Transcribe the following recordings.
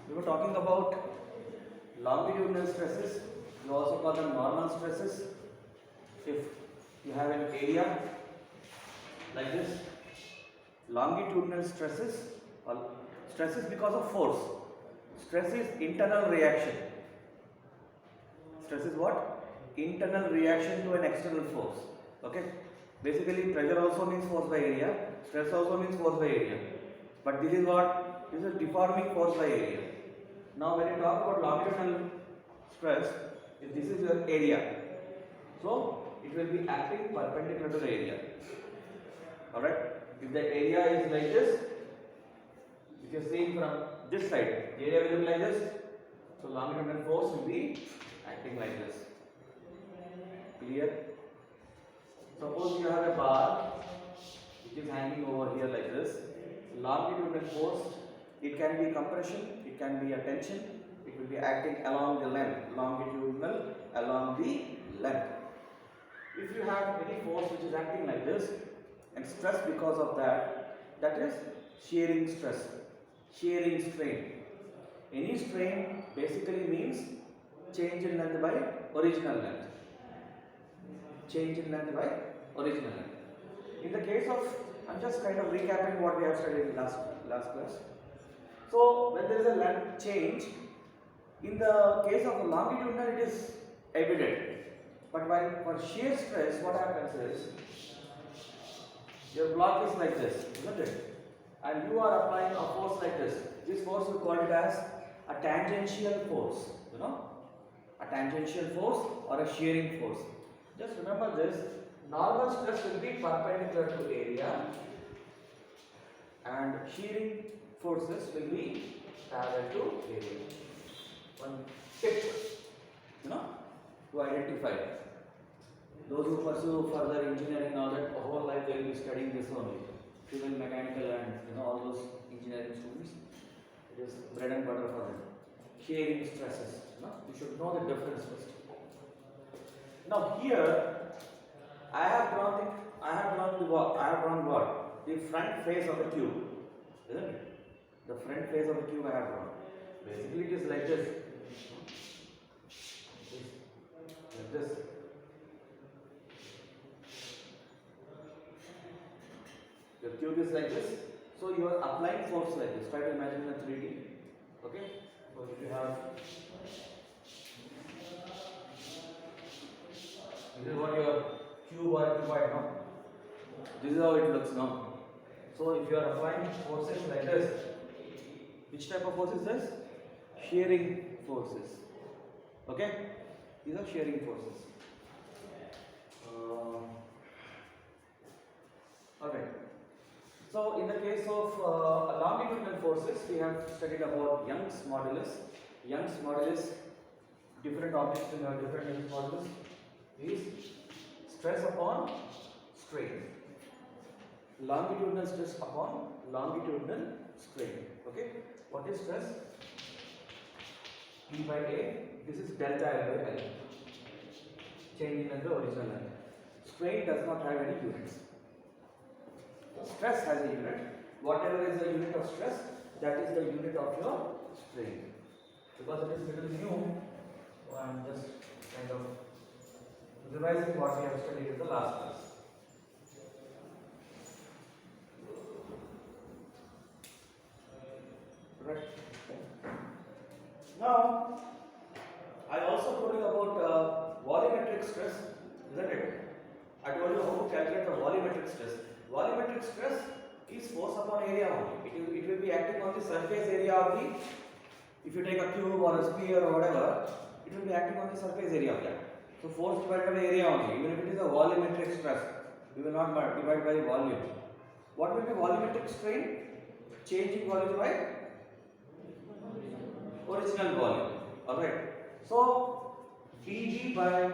We were talking about longitudinal stresses. You also call them normal stresses. If you have an area like this, longitudinal stresses or stresses because of force. Stress is internal reaction. Stress is what? Internal reaction to an external force. Okay. Basically, pressure also means force by area. Stress also means force by area. But this is what? This is deforming force by area. Now, when you talk about longitudinal stress, if this is your area, so it will be acting perpendicular to the area. Alright? If the area is like this, if you are seeing from this side, the area will be like this. So, longitudinal force will be acting like this. Clear? Suppose you have a bar which is hanging over here like this. Longitudinal force, it can be compression, it can be a tension, it will be acting along the length, longitudinal along the length. If you have any force which is acting like this and stress because of that, that is shearing stress, shearing strain. Any strain basically means change in length by original length. Change in length by original length. In the case of, I'm just kind of recapping what we have studied in last class. So when there is a length change, in the case of longitudinal it is evident. But while for shear stress, what happens is, your block is like this, isn't it? And you are applying a force like this. This force we call it as a tangential force, you know, a tangential force or a shearing force. Just remember this, normal stress will be perpendicular to area and shearing forces will be parallel to area. One tip, you know, to identify. Those who pursue further engineering knowledge, a whole life they will be studying this only. Civil, mechanical and all those engineering students, it is bread and butter for them. Shearing stresses, you should know the difference first. Now here, I have drawn what? The front face of the cube, isn't it? The front face of the cube I have drawn. Basically, it is like this. Like this. Your cube is like this. So you are applying force like this. Try to imagine in a 3D. Okay? So if you have, this is what your cube or cuboid now. This is how it looks now. So if you are applying forces like this, which type of force is this? Shearing forces. Okay? These are shearing forces. Okay. So in the case of longitudinal forces, we have studied about Young's modulus. Young's modulus, different objects will have different Young's modulus, is stress upon strain. Longitudinal stress upon longitudinal strain. Okay? What is stress? P by A. This is delta L by L. Change in the original length. Strain does not have any units. Stress has a unit. Whatever is the unit of stress, that is the unit of your strain. Because it is little new, so I am just kind of revising what we have studied in the last class. Right. Now, I also told you about volumetric stress, isn't it? I told you how to calculate the volumetric stress. Volumetric stress is force upon area only. It will be acting on the surface area of the, if you take a cube or a sphere or whatever, it will be acting on the surface area of that. So force divided by area only. Even if it is a volumetric stress, we will not divide by volume. What will be volumetric strain? Changing volume by original volume. Alright. So dG by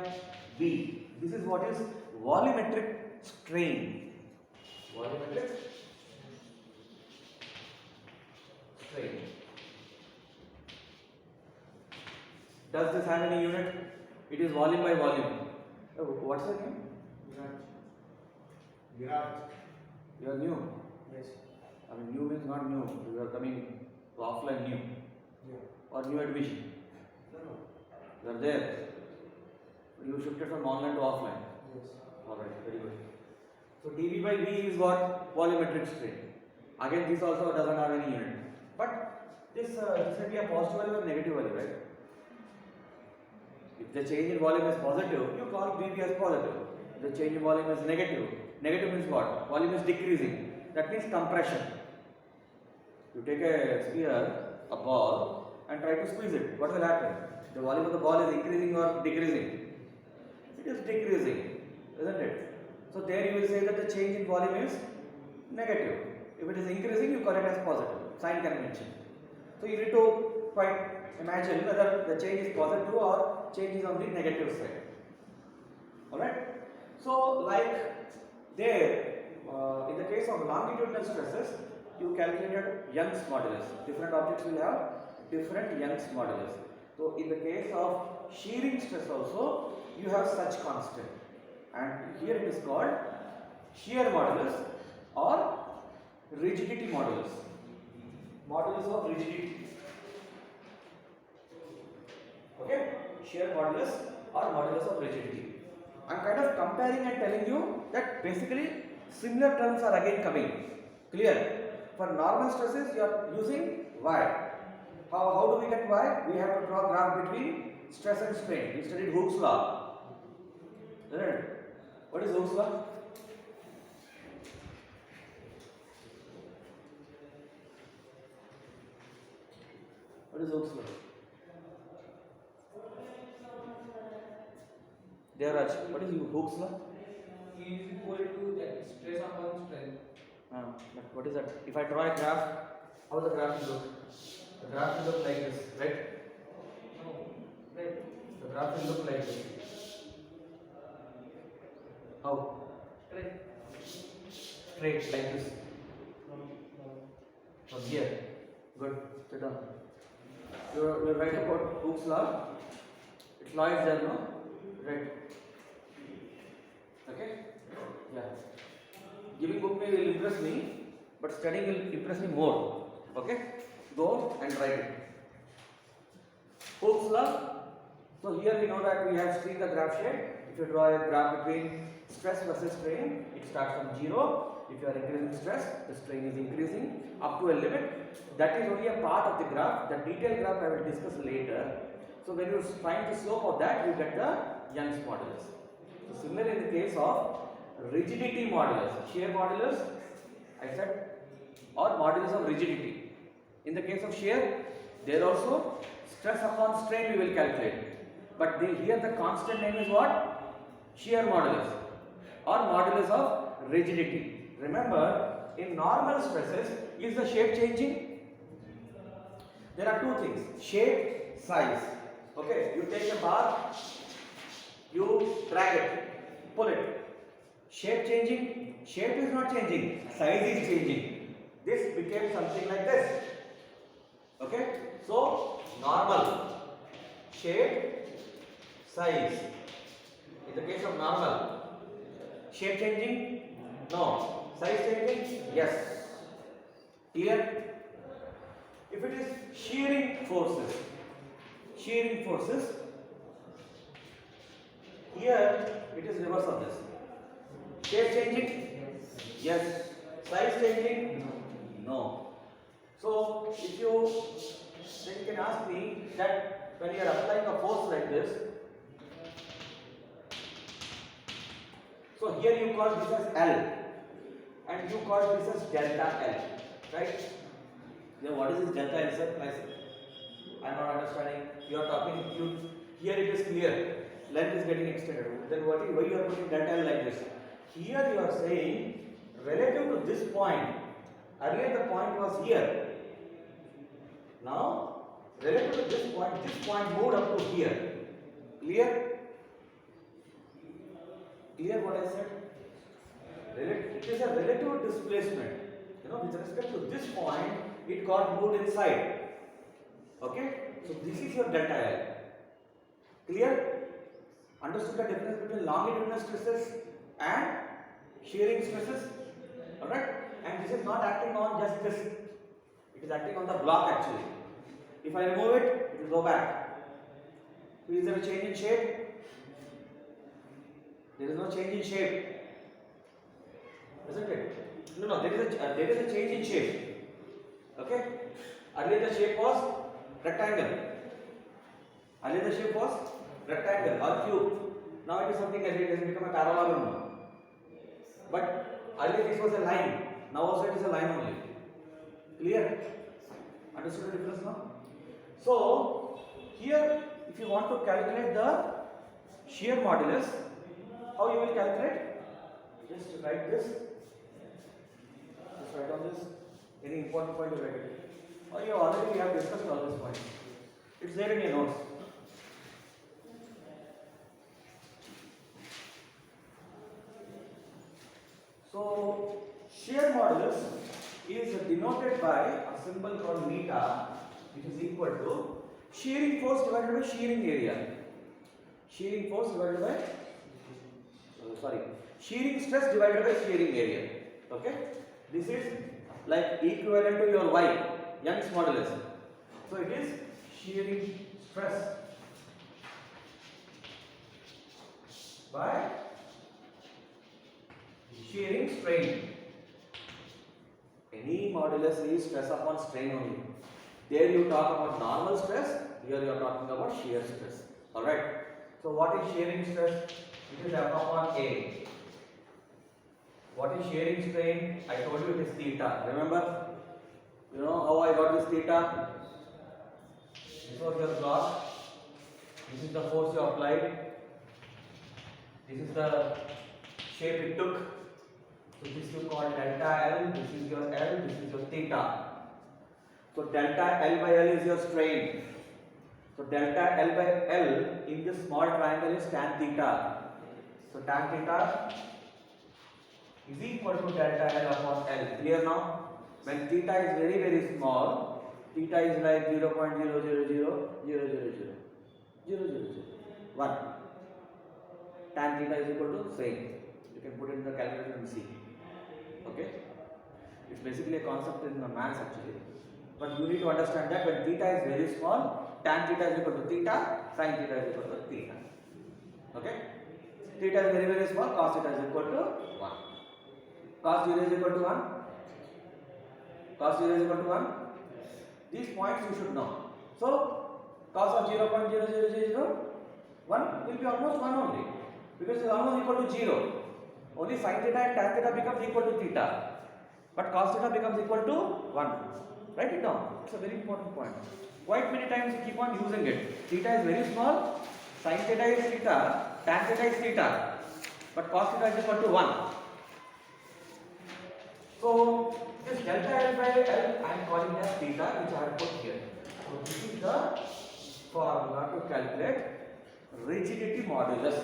V. This is what is volumetric strain. Volumetric strain. Does this have any unit? It is volume by volume. What's your name? Virat. You are new. Yes. I mean, new means not new. You are coming to offline new. Yeah. or new admission? You are there. You shifted from online to offline. Yes. Alright, very good. So dV by V is what? Volumetric strain. Again, this also doesn't have any unit. But this can be a positive value or negative value, right? If the change in volume is positive, you call Vv as positive. If the change in volume is negative, negative means what? Volume is decreasing. That means compression. You take a sphere, a ball, and try to squeeze it. What will happen? The volume of the ball is increasing or decreasing? It is decreasing, isn't it? So there you will say that the change in volume is negative. If it is increasing, you call it as positive. Sign convention. So you need to quite imagine whether the change is positive or change is on the negative side. Alright? So like there, in the case of longitudinal stresses, you calculated Young's modulus. Different objects will have different Young's modulus. So in the case of shearing stress also, you have such constant. And here it is called shear modulus or rigidity modulus. Modulus of rigidity. Okay? Shear modulus or modulus of rigidity. I am kind of comparing and telling you that basically similar terms are again coming. Clear? For normal stresses you are using Y. How do we get Y? We have to draw graph between stress and strain. We studied Hooke's law. Isn't it? What is Hooke's law? What is Hooke's law? Devraj, what is Hooke's law? E is equal to that stress upon strength. But what is that? If I draw a graph, how does the graph look? The graph will look like this, right? No, right. The graph will look like this. How? Right. Straight, like this. From here. Good. Sit down. You're right about Hooke's law. Its law is there, no? Right. Okay? Yeah. Giving book will impress me, but studying will impress me more. Okay? Go and write it. Hooke's law. So here we know that we have seen the graph shape. If you draw a graph between stress versus strain, it starts from 0. If you are increasing stress, the strain is increasing up to a limit. That is only a part of the graph. The detailed graph I will discuss later. So when you find the slope of that, you get the Young's modulus. So similarly in the case of rigidity modulus, shear modulus, I said, or modulus of rigidity. In the case of shear, there also stress upon strain we will calculate. But here the constant name is what? Shear modulus or modulus of rigidity. Remember, in normal stresses, is the shape changing? There are two things, shape, size. Okay, you take a bar, you drag it, pull it. Shape changing? Shape is not changing, size is changing. This became something like this. Okay, so normal, shape, size. In the case of normal, shape changing? No. Size changing? Yes. Clear? If it is shearing forces, here it is reverse of this. Shape changing? Yes. Size changing? No. So if you can ask me that when you are applying a force like this, so here you call this as L and you call this as delta L, right? Then what is this delta L, sir? I am not understanding. You are talking, here it is clear, length is getting extended. Then why you are putting delta L like this? Here you are saying relative to this point, earlier the point was here. Now, relative to this point moved up to here. Clear? Clear what I said? It is a relative displacement. With respect to this point, it got moved inside. Okay? So this is your delta L. Clear? Understood the difference between longitudinal stresses and shearing stresses? Alright? And this is not acting on just this. It is acting on the block actually. If I remove it, it will go back. So is there a change in shape? There is no change in shape, isn't it? No, there is a change in shape. Okay. Earlier the shape was rectangle. Earlier the shape was rectangle or cube. Now it is something else. It has become a parallelogram. But earlier this was a line. Now also it is a line only. Clear? Understood the difference now? So here, if you want to calculate the shear modulus, how you will calculate? Just write this. Just write down this. Any important point you write it. Or you already have discussed all these points. It's there in your notes. So shear modulus is denoted by a symbol called meta, which is equal to shearing force divided by shearing area. Shearing force divided by shearing stress divided by shearing area. Okay, this is like equivalent to your Y, Young's modulus. So it is shearing stress by shearing strain. Any modulus is stress upon strain only. There you talk about normal stress, here you are talking about shear stress. Alright. So what is shearing stress? It is F upon A. What is shearing strain? I told you it is theta. Remember? You know how I got this theta? This was your block. This is the force you applied. This is the shape it took. So this you call delta L, this is your L, this is your theta. So delta L by L is your strain. So delta L by L in this small triangle is tan theta. So tan theta is equal to delta L upon L. Clear now? When theta is very small, theta is like 0.0000000001. Tan theta is equal to same. You can put it in the calculator and see. Okay? It's basically a concept in the maths actually. But you need to understand that when theta is very small, tan theta is equal to theta, sin theta is equal to theta. Okay? Theta is very small, cos theta is equal to 1. Cos 0 is equal to 1. Cos 0 is equal to 1. These points you should know. So, cos of 0.00001 will be almost 1 only. Because it is almost equal to 0. Only sin theta and tan theta becomes equal to theta. But cos theta becomes equal to 1. Write it down. It's a very important point. Quite many times you keep on using it. Theta is very small. Sin theta is theta. Tan theta is theta. But cos theta is equal to 1. So, this delta L by L I am calling as theta, which I have put here. So, this is the formula to calculate rigidity modulus.